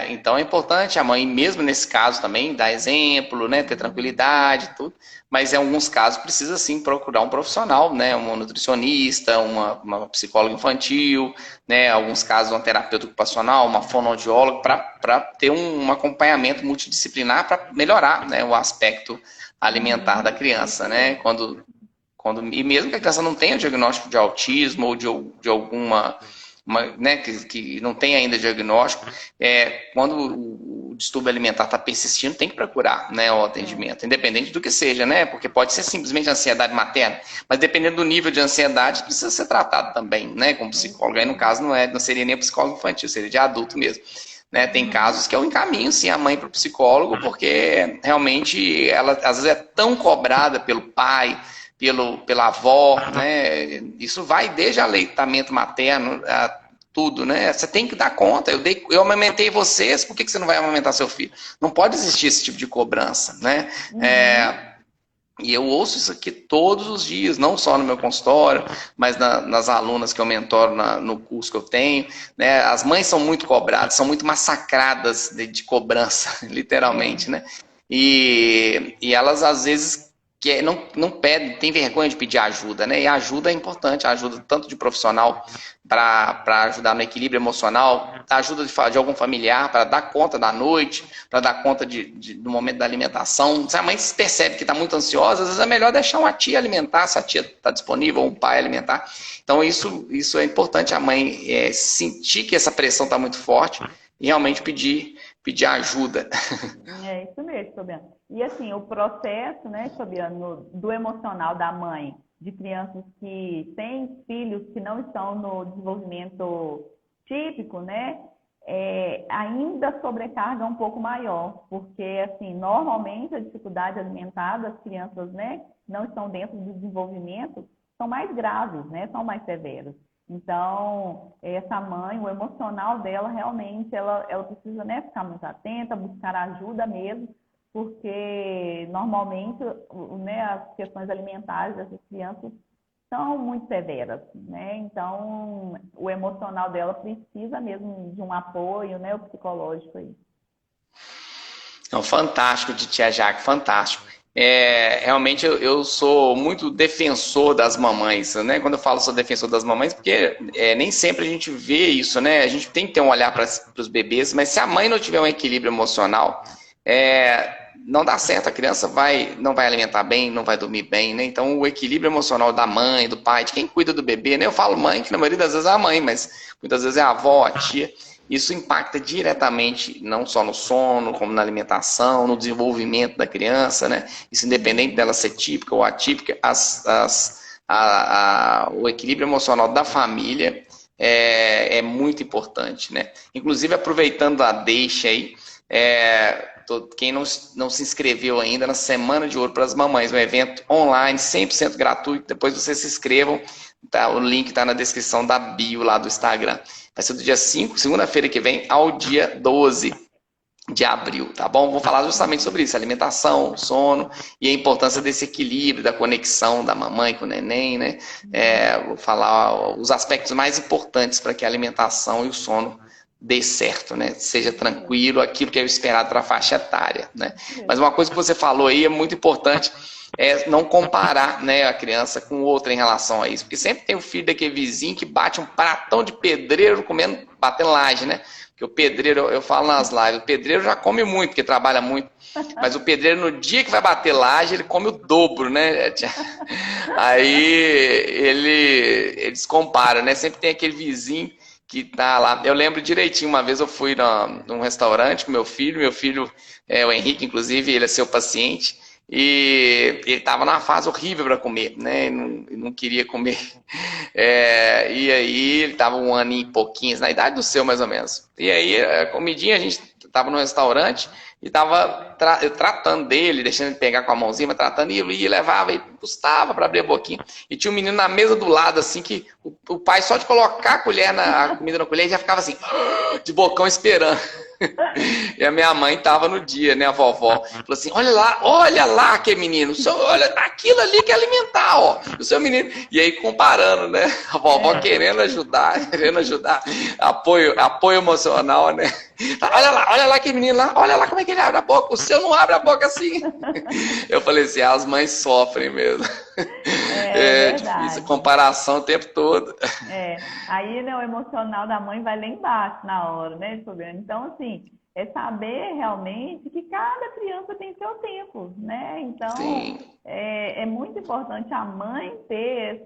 Então é importante a mãe, mesmo nesse caso também, dar exemplo, né? Ter tranquilidade, tudo. Mas em alguns casos precisa sim procurar um profissional, né? Um nutricionista, uma psicóloga infantil, né? Alguns casos uma terapeuta ocupacional, uma fonoaudióloga, para ter um acompanhamento multidisciplinar para melhorar, né, o aspecto alimentar da criança, né? E mesmo que a criança não tenha diagnóstico de autismo ou de alguma, né, que não tem ainda diagnóstico, quando o distúrbio alimentar está persistindo, tem que procurar, né, o atendimento, independente do que seja, né? Porque pode ser simplesmente ansiedade materna, mas dependendo do nível de ansiedade, precisa ser tratado também, né, com psicólogo. Aí no caso não seria nem psicólogo infantil, seria de adulto mesmo. Né, tem casos que eu encaminho sim a mãe para o psicólogo, porque realmente ela às vezes é tão cobrada pelo pai, pela avó, né? Isso vai desde aleitamento materno a tudo, né? Você tem que dar conta. Eu amamentei vocês, por que você não vai amamentar seu filho? Não pode existir esse tipo de cobrança, né? E eu ouço isso aqui todos os dias, não só no meu consultório, mas nas alunas que eu mentoro no curso que eu tenho, né? As mães são muito cobradas, são muito massacradas de cobrança, literalmente, né? E elas às vezes não pedem, tem vergonha de pedir ajuda, né? E a ajuda é importante, a ajuda tanto de profissional para ajudar no equilíbrio emocional, a ajuda de algum familiar para dar conta da noite, para dar conta do momento da alimentação. Se a mãe percebe que está muito ansiosa, às vezes é melhor deixar uma tia alimentar, se a tia está disponível, ou um pai alimentar. Então isso é importante, a mãe sentir que essa pressão está muito forte e realmente pedir ajuda. É isso mesmo, Fabiano. E assim, o processo, né, Fabiano, do emocional da mãe, de crianças que têm filhos que não estão no desenvolvimento típico, né, ainda sobrecarga um pouco maior, porque assim, normalmente a dificuldade alimentar das crianças, né, não estão dentro do desenvolvimento, são mais graves, né, são mais severas. Então, essa mãe, o emocional dela, realmente, ela precisa, né, ficar muito atenta, buscar ajuda mesmo, porque normalmente, né, as questões alimentares dessas crianças são muito severas, né? Então, o emocional dela precisa mesmo de um apoio, né, o psicológico aí. Não, fantástico de Tia Jaque, fantástico. Realmente eu sou muito defensor das mamães, né? Quando eu falo sou defensor das mamães, porque nem sempre a gente vê isso, né? A gente tem que ter um olhar para os bebês, mas se a mãe não tiver um equilíbrio emocional, não dá certo, a criança não vai alimentar bem, não vai dormir bem, né? Então o equilíbrio emocional da mãe, do pai, de quem cuida do bebê, né? Eu falo mãe, que na maioria das vezes é a mãe, mas muitas vezes é a avó, a tia. Isso impacta diretamente não só no sono, como na alimentação, no desenvolvimento da criança, né? Isso independente dela ser típica ou atípica, o equilíbrio emocional da família é muito importante, né? Inclusive, aproveitando a deixa aí, quem não se inscreveu ainda na Semana de Ouro para as Mamães, um evento online, 100% gratuito, depois vocês se inscrevam, tá? O link está na descrição da bio lá do Instagram. Vai ser do dia 5, segunda-feira que vem, ao dia 12 de abril, tá bom? Vou falar justamente sobre isso, alimentação, sono e a importância desse equilíbrio, da conexão da mamãe com o neném, né? Vou falar os aspectos mais importantes para que a alimentação e o sono dê certo, né? Seja tranquilo, aquilo que é o esperado para a faixa etária, né? Mas uma coisa que você falou aí é muito importante, não comparar, né, a criança com outra em relação a isso. Porque sempre tem o filho daquele vizinho que bate um pratão de pedreiro batendo laje, né? Porque o pedreiro, eu falo nas lives, o pedreiro já come muito, porque trabalha muito. Mas o pedreiro, no dia que vai bater laje, ele come o dobro, né? Aí eles comparam, né? Sempre tem aquele vizinho que tá lá. Eu lembro direitinho, uma vez eu fui num restaurante com meu filho, o Henrique, inclusive, ele é seu paciente, e ele estava numa fase horrível para comer, né? Não queria comer. E aí ele estava um ano e pouquinhos, na idade do seu, mais ou menos. E aí, a comidinha, a gente estava no restaurante e estava tratando dele, deixando ele pegar com a mãozinha, mas tratando, e ele ia, levava, e custava para abrir a boquinha. E tinha um menino na mesa do lado, assim, que o pai só de colocar a comida na colher já ficava assim, de bocão esperando. E a minha mãe estava no dia, né, a vovó. Falou assim, olha lá que menino, olha aquilo ali que é alimentar, ó, o seu menino. E aí comparando, né, a vovó querendo ajudar, apoio emocional, né. Olha lá que menino lá, olha lá como é que ele abre a boca, o seu não abre a boca assim. Eu falei assim, as mães sofrem mesmo. É difícil, comparação o tempo todo. Aí, né, o emocional da mãe vai lá embaixo na hora, né, Fabiano? Então, assim, é saber realmente que cada criança tem seu tempo, né? Então, é muito importante a mãe ter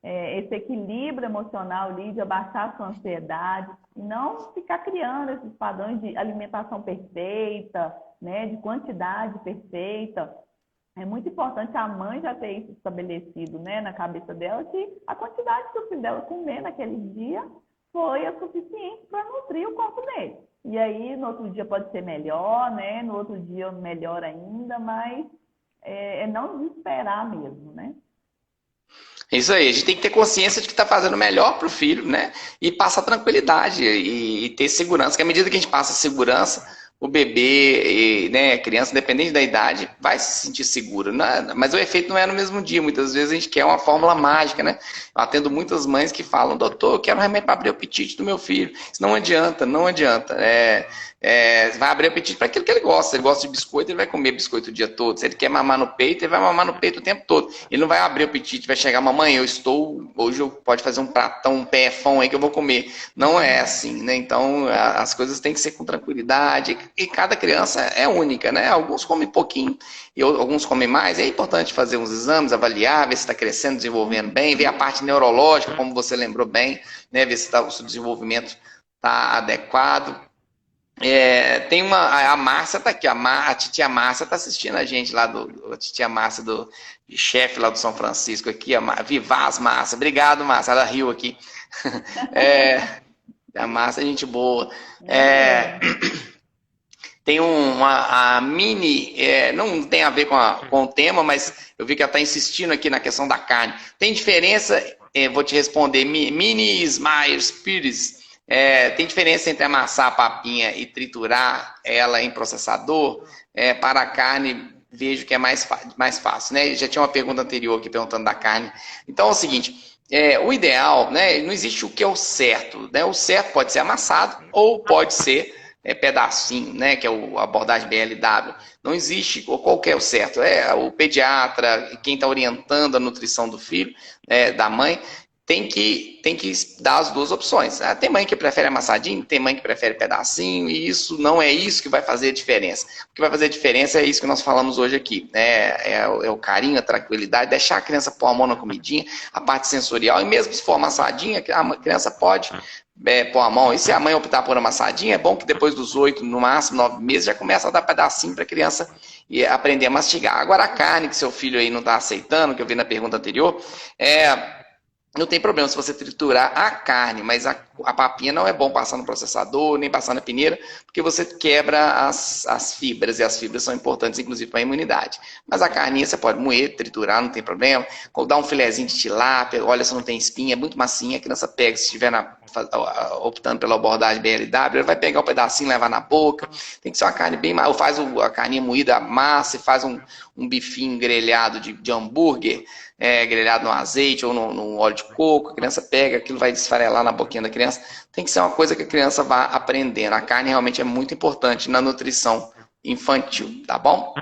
esse equilíbrio emocional ali, de abaixar a sua ansiedade, e não ficar criando esses padrões de alimentação perfeita, né, de quantidade perfeita. É muito importante a mãe já ter isso estabelecido, né, na cabeça dela, que a quantidade que o filho dela comer naquele dia foi a suficiente para nutrir o corpo dele. E aí, no outro dia pode ser melhor, né? No outro dia melhor ainda, mas é não desesperar mesmo, né? Isso aí, a gente tem que ter consciência de que está fazendo o melhor para o filho, né? E passar tranquilidade e ter segurança, que à medida que a gente passa segurança, o bebê, né, a criança, independente da idade, vai se sentir seguro, né? Mas o efeito não é no mesmo dia. Muitas vezes a gente quer uma fórmula mágica, né? Eu atendo muitas mães que falam, doutor, eu quero um remédio para abrir o apetite do meu filho. Isso não adianta, não adianta. Vai abrir o apetite para aquilo que ele gosta. Se ele gosta de biscoito, ele vai comer biscoito o dia todo. Se ele quer mamar no peito, ele vai mamar no peito o tempo todo. Ele não vai abrir o apetite, vai chegar, mamãe, hoje eu pode fazer um pratão, um pé-fão aí que eu vou comer. Não é assim, né? Então, as coisas têm que ser com tranquilidade. E cada criança é única, né? Alguns comem pouquinho e alguns comem mais. É importante fazer uns exames, avaliar, ver se está crescendo, desenvolvendo bem, ver a parte neurológica, como você lembrou bem, né? Ver se o seu desenvolvimento está adequado. Tem a Márcia tá aqui, a titia Márcia tá assistindo a gente lá, a titia Márcia do chefe lá do São Francisco aqui, Vivaz Márcia, obrigado Márcia, ela riu aqui. A Márcia é gente boa. Tem a Mini, não tem a ver com o tema, mas eu vi que ela está insistindo aqui na questão da carne. Tem diferença, vou te responder, Mini Myers Pires, tem diferença entre amassar a papinha e triturar ela em processador? Para a carne, vejo que é mais fácil, né? Já tinha uma pergunta anterior aqui perguntando da carne. Então é o seguinte, o ideal, né? Não existe o que é o certo, né? O certo pode ser amassado ou pode ser pedacinho, né? Que é a abordagem BLW. Não existe qual que é o certo. O pediatra, quem está orientando a nutrição do filho, da mãe, tem que dar as duas opções. Tem mãe que prefere amassadinho, tem mãe que prefere pedacinho, e isso não é isso que vai fazer a diferença. O que vai fazer a diferença é isso que nós falamos hoje aqui. É o carinho, a tranquilidade, deixar a criança pôr a mão na comidinha, a parte sensorial, e mesmo se for amassadinha, a criança pode pôr a mão. E se a mãe optar por amassadinha, é bom que depois dos 8, no máximo 9 meses, já começa a dar pedacinho para a criança e aprender a mastigar. Agora a carne que seu filho aí não está aceitando, que eu vi na pergunta anterior, não tem problema se você triturar a carne, mas a papinha não é bom passar no processador, nem passar na peneira, porque você quebra as fibras, e as fibras são importantes, inclusive, para a imunidade. Mas a carninha você pode moer, triturar, não tem problema. Dar um filezinho de tilápia, olha se não tem espinha, é muito massinha, a criança pega, se estiver optando pela abordagem BLW, ela vai pegar um pedacinho e levar na boca. Tem que ser uma carne bem... Ou faz a carninha moída, massa, e faz um bifinho grelhado de hambúrguer, grelhado no azeite ou no óleo de coco, a criança pega, aquilo vai desfarelar na boquinha da criança. Tem que ser uma coisa que a criança vá aprendendo. A carne realmente é muito importante na nutrição infantil, tá bom?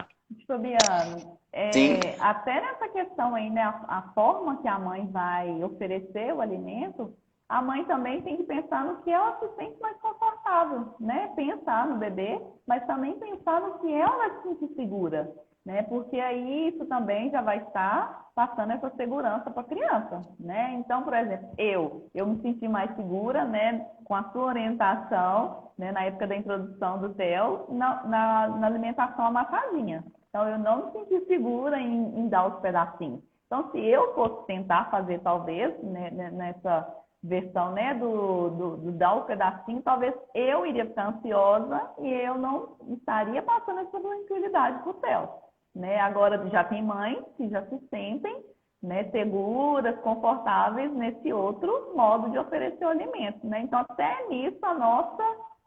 Fabiano, Sim, Até nessa questão aí, né, a forma que a mãe vai oferecer o alimento, a mãe também tem que pensar no que ela se sente mais confortável, né? Pensar no bebê, mas também pensar no que ela vai se sentir segura, né? Porque aí isso também já vai estar passando essa segurança para a criança, né? Então, por exemplo, eu me senti mais segura, né, com a sua orientação, né, na época da introdução do Theo, na alimentação amassadinha. Então, eu não me senti segura em dar os pedacinhos. Então, se eu fosse tentar fazer, talvez, né, nessa versão, né, do dar o pedacinho, talvez eu iria ficar ansiosa e eu não estaria passando essa tranquilidade para o Theo, né? Agora, já tem mães que já se sentem, né, seguras, confortáveis nesse outro modo de oferecer o alimento, né? Então, até nisso, a nossa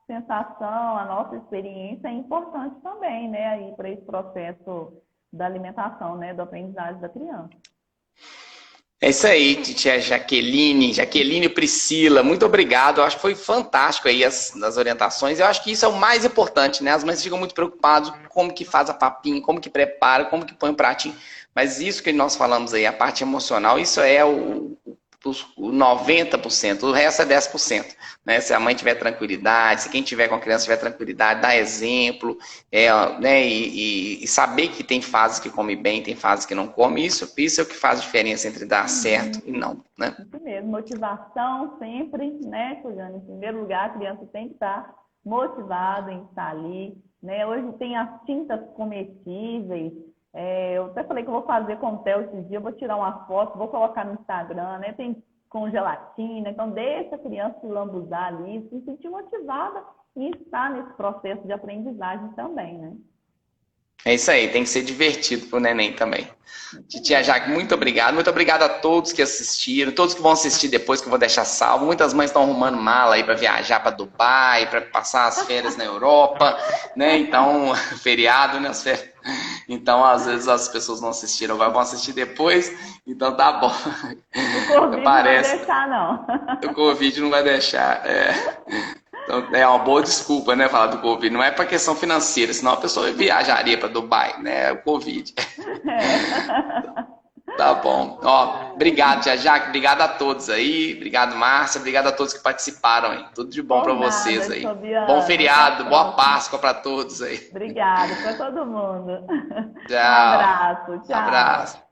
sensação, a nossa experiência é importante também, né, aí para esse processo da alimentação, né, do aprendizagem da criança. é isso aí, titia Jaqueline e Priscila, muito obrigado. Eu acho que foi fantástico aí as orientações. Eu acho que isso é o mais importante, né? As mães ficam muito preocupadas com como que faz a papinha, como que prepara, como que põe o pratinho. Mas isso que nós falamos aí, a parte emocional, isso é o 90%, o resto é 10%. Né? Se a mãe tiver tranquilidade, se quem tiver com a criança tiver tranquilidade, dar exemplo, né? E saber que tem fases que come bem, tem fases que não come, isso é o que faz a diferença entre dar certo e não. Né? Isso mesmo, motivação sempre, né, Juliana? Em primeiro lugar, a criança tem que estar motivada em estar ali, né? Hoje tem as tintas comestíveis. Eu até falei que eu vou fazer com o Theo esses dias, eu vou tirar uma foto, vou colocar no Instagram, né? Tem com gelatina, então deixa a criança se lambuzar ali, se sentir motivada e estar nesse processo de aprendizagem também, né? É isso aí, tem que ser divertido pro neném também. Isso Titia mesmo. Jaque, muito obrigado a todos que assistiram, todos que vão assistir depois que eu vou deixar salvo. Muitas mães estão arrumando mala aí para viajar para Dubai, para passar as férias na Europa, né? Então, feriado, né? As férias. Então, às vezes as pessoas não assistiram, agora vão assistir depois. Então, tá bom. O Covid não vai Parece, deixar, não. o Covid não vai deixar. Então, é uma boa desculpa, né, falar do Covid. Não é para questão financeira, senão a pessoa viajaria para Dubai, né? É o Covid. É. Tá bom. Ó, obrigado, Tia Jaque. Obrigado a todos aí. Obrigado, Márcia. Obrigado a todos que participaram aí. Tudo de bom Por para vocês nada, aí. Bom Fabiana. Até a feriado, boa próxima. Páscoa para todos aí. Obrigada para todo mundo. Um Tchau. abraço. Tchau. Abraço.